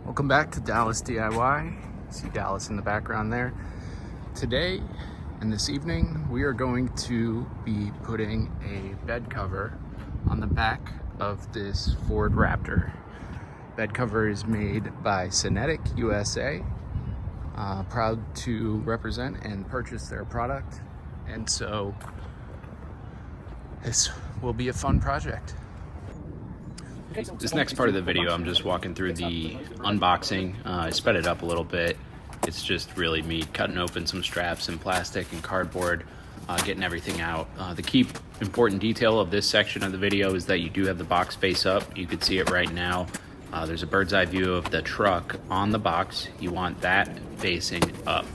Welcome back to Dallas DIY. See Dallas in the background there. Today and this evening, we are going to be putting a bed cover on the back of this Ford Raptor. Bed cover is made by SyneticUSA. Proud to represent and purchase their product. And so this will be a fun project. This next part of the video, I'm just walking through the unboxing. I sped it up a little bit. It's just really me cutting open some straps and plastic and cardboard, getting everything out. The key important detail of this section of the video is that you do have the box face up. You can see it right now. There's a bird's eye view of the truck on the box. You want that facing up.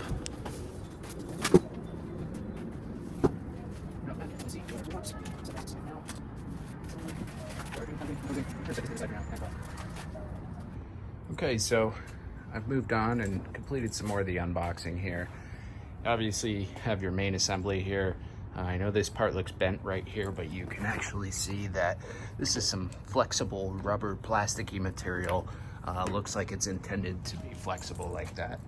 Okay, so I've moved on and completed some more of the unboxing here. Obviously, have your main assembly here. I know this part looks bent right here, but you can actually see that this is some flexible rubber plasticky material. Looks like it's intended to be flexible like that.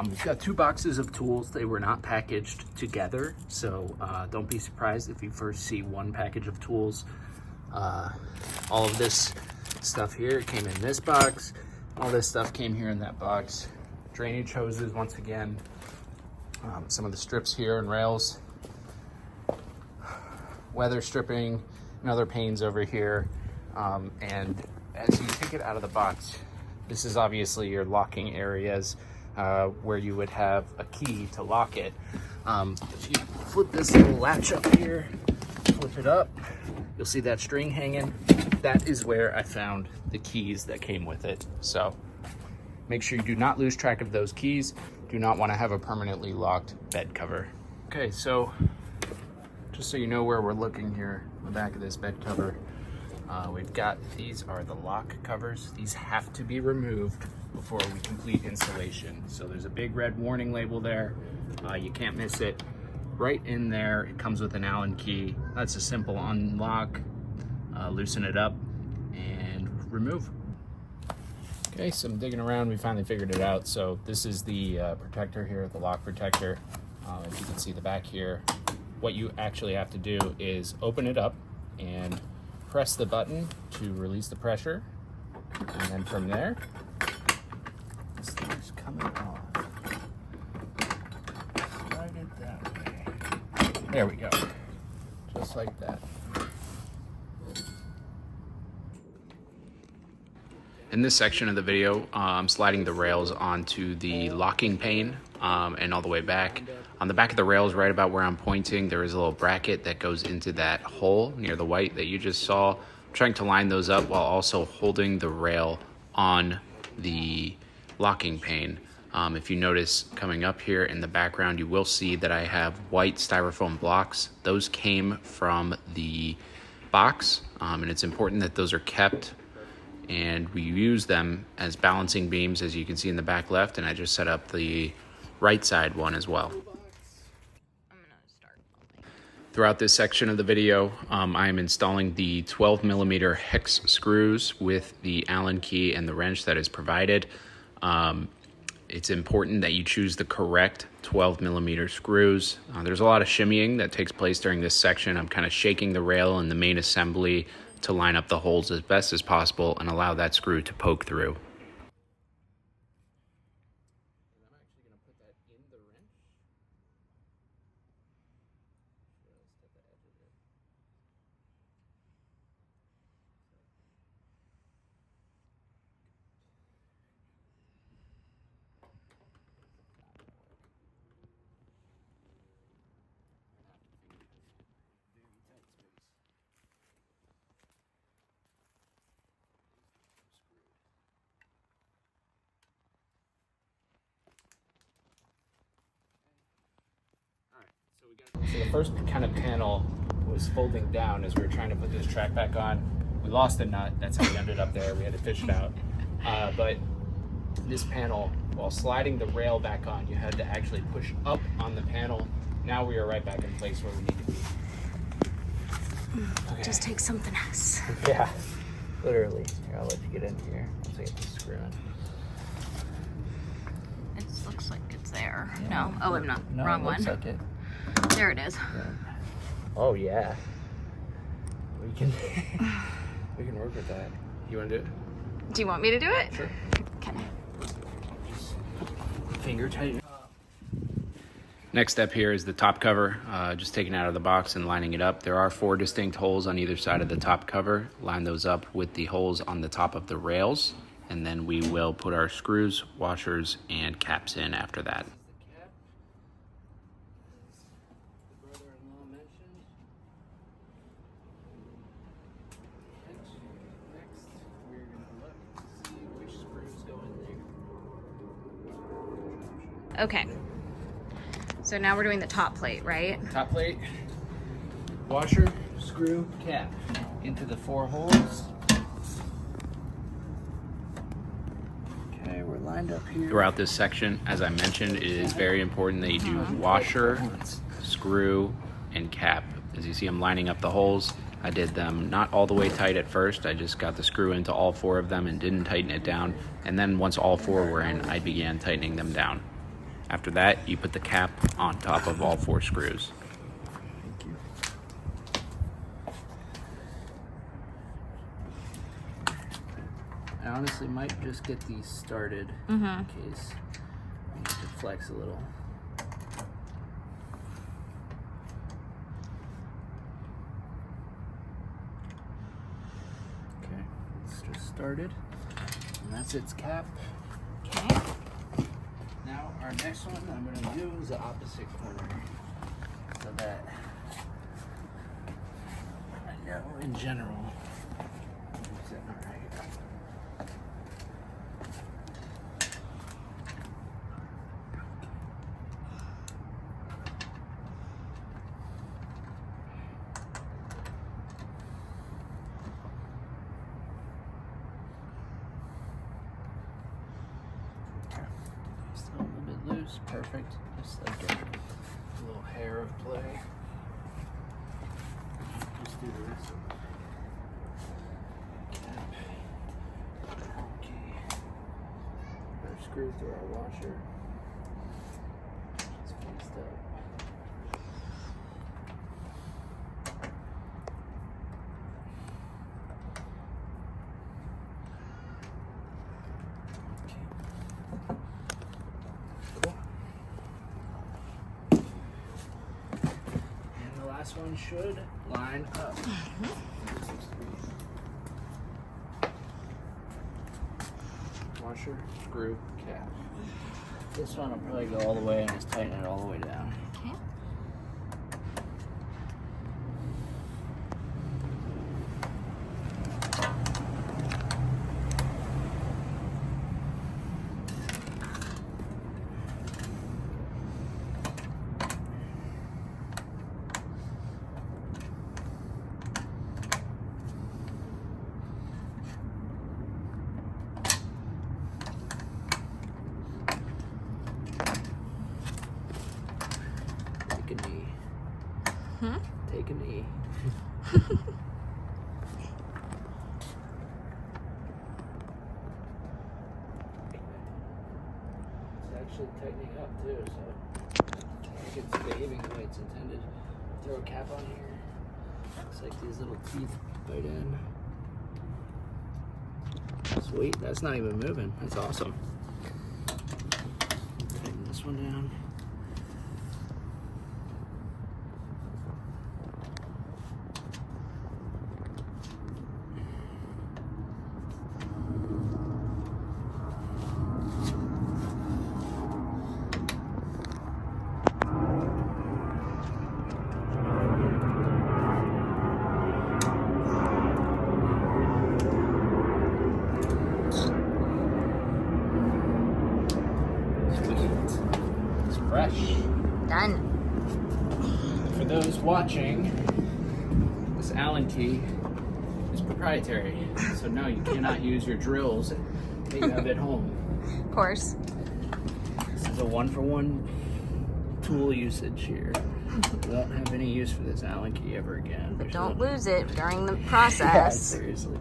We've got two boxes of tools. They were not packaged together, so don't be surprised if you first see one package of tools. All of this stuff here came in this box. All this stuff came here in that box. Drainage hoses, once again. Some of the strips here and rails. Weather stripping and other panes over here. And as you take it out of the box, this is obviously your locking areas where you would have a key to lock it. If you flip this little latch up here, flip it up, you'll see that string hanging. That is where I found the keys that came with it. So make sure you do not lose track of those keys. Do not want to have a permanently locked bed cover. Okay, so just so you know where we're looking here on the back of this bed cover, we've got, these are the lock covers. These have to be removed before we complete installation. So there's a big red warning label there. You can't miss it. Right in there, it comes with an Allen key. That's a simple unlock, loosen it up, and remove. Okay, so I'm digging around, we finally figured it out. So this is the protector here, the lock protector. As you can see the back here, what you actually have to do is open it up and press the button to release the pressure. And then from there, this thing's coming off. Slide it that way. There we go, just like that. In this section of the video, I'm sliding the rails onto the locking pane and all the way back. On the back of the rails, right about where I'm pointing, there is a little bracket that goes into that hole near the white that you just saw. I'm trying to line those up while also holding the rail on the locking pane. If you notice coming up here in the background, you will see that I have white styrofoam blocks. Those came from the box, and it's important that those are kept. And we use them as balancing beams, as you can see in the back left, and I just set up the right side one as well. Throughout this section of the video, I am installing the 12mm hex screws with the Allen key and the wrench that is provided. It's important that you choose the correct 12mm screws. There's a lot of shimmying that takes place during this section. I'm kind of shaking the rail and the main assembly to line up the holes as best as possible and allow that screw to poke through. So the first kind of panel was folding down as we were trying to put this track back on. We lost the nut, that's how we ended up there. We had to fish it out. But this panel, while sliding the rail back on, you had to actually push up on the panel. Now we are right back in place where we need to be. Okay. Just take something else. Yeah, literally. Here, I'll let you get in here once I get this screw in. looks like it's there. Yeah. No, oh, I'm not. No, Wrong it looks one. like it. There it is. Yeah. Oh yeah. We can we can work with that. You want to do it? Do you want me to do it? Sure. Okay. Finger tighten. Next step here is the top cover, just taking it out of the box and lining it up. There are 4 distinct holes on either side of the top cover. Line those up with the holes on the top of the rails, and then we will put our screws, washers, and caps in after that. Okay. So now we're doing the top plate, right? Top plate, washer, screw, cap into the 4 holes. Okay, we're lined up here. Throughout this section, as I mentioned, it is very important that you do washer, screw, and cap. As you see, I'm lining up the holes. I did them not all the way tight at first. I just got the screw into all 4 of them and didn't tighten it down. And then once all 4 were in, I began tightening them down. After that, you put the cap on top of all 4 screws. Thank you. I honestly might just get these started in case I need to flex a little. Okay, it's just started, and that's its cap. Okay. Now our next one I'm going to do is the opposite corner, so that I know in general. Is that all right? Still a little bit loose, perfect. Just like a little hair of play. Just do the rest of it. Cap. Okay. Our screw through our washer. It's fixed up. This one should line up. Washer, screw, cap. This one will probably go all the way and just tighten it all the way down. Okay. Take a knee. Take a knee. It's actually tightening up too, so I think it's behaving the way it's intended. Throw a cap on here. Looks like these little teeth bite in. Sweet, that's not even moving. That's awesome. Tighten this one down. It's fresh. Done. For those watching, this Allen key is proprietary. So no, you cannot use your drills that you have at home. Of course. This is a 1-for-1 tool usage here. You won't have any use for this Allen key ever again. But don't lose it during the Yeah, process. seriously.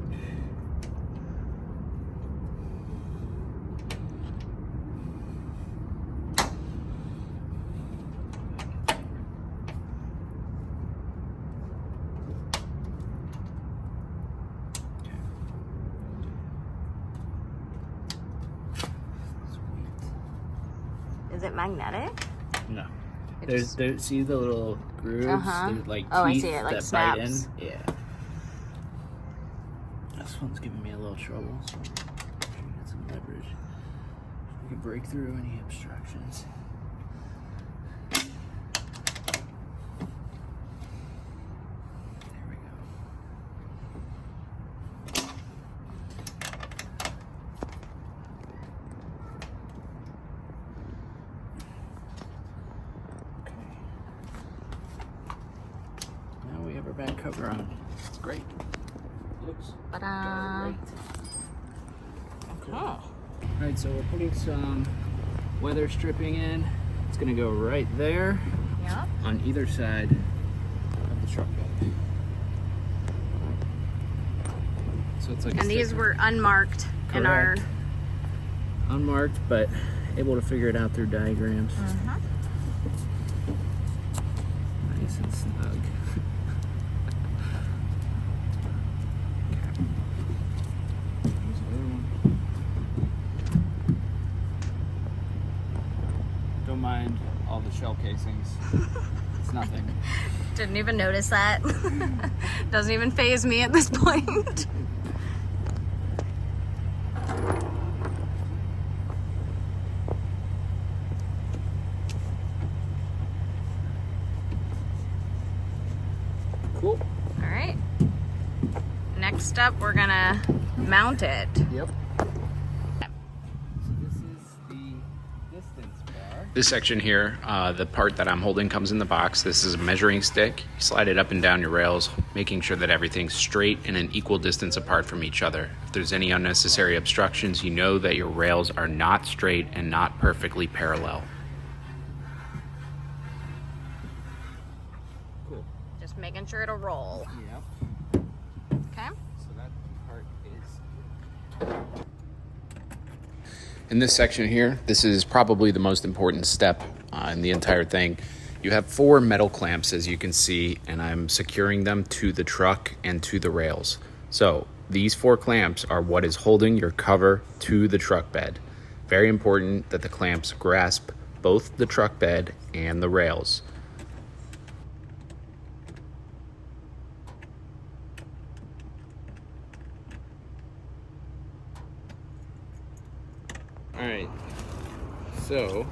Is it magnetic? No. It There's see the little grooves? There's like Oh, I teeth see it, like that bite in. snaps. Yeah. This one's giving me a little trouble, so I'm trying to get some leverage. We can break through any obstructions. There we go. Now we have our back cover on. It's great. Looks Ta-da. great. Okay. All right, so we're putting some weather stripping in. It's gonna go right there Yep. on either side of the truck bed. So it's like a And these sticker. were unmarked in our. Correct. Unmarked, but able to figure it out through diagrams. Nice and snug. Here's the other one. Don't mind all the shell casings. It's nothing. Didn't even notice that. Doesn't even faze me at this point. Cool. All right. Next up, we're gonna mount it. Yep. So this is the distance bar. This section here, the part that I'm holding comes in the box. This is a measuring stick. You slide it up and down your rails, making sure that everything's straight and an equal distance apart from each other. If there's any unnecessary obstructions, you know that your rails are not straight and not perfectly parallel. Cool. Just making sure it'll roll. Yep. Okay. So that part is. In this section here, this is probably the most important step in the entire thing. You have 4 metal clamps, as you can see, and I'm securing them to the truck and to the rails. So these 4 clamps are what is holding your cover to the truck bed. Very important that the clamps grasp both the truck bed and the rails. All right. So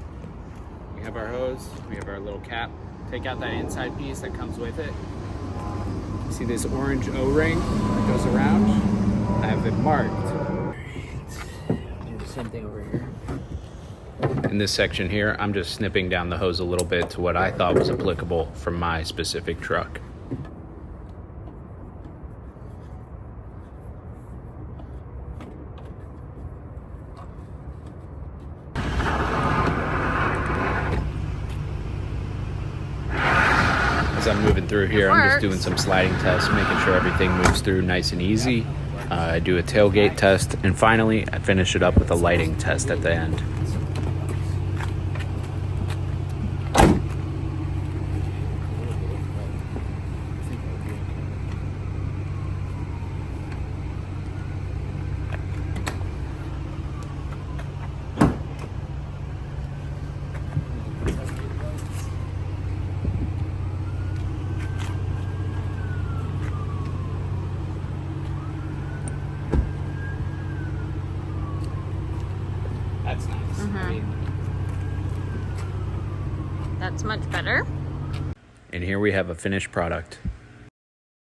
we have our hose. We have our little cap. Take out that inside piece that comes with it. You see this orange O-ring that goes around? I have it marked. All right. Do the same thing over here. In this section here, I'm just snipping down the hose a little bit to what I thought was applicable for my specific truck. As I'm moving through here, I'm just doing some sliding tests, making sure everything moves through nice and easy. I do a tailgate test, and finally, I finish it up with a lighting test at the end. That's nice. I mean, That's much better. And here we have a finished product.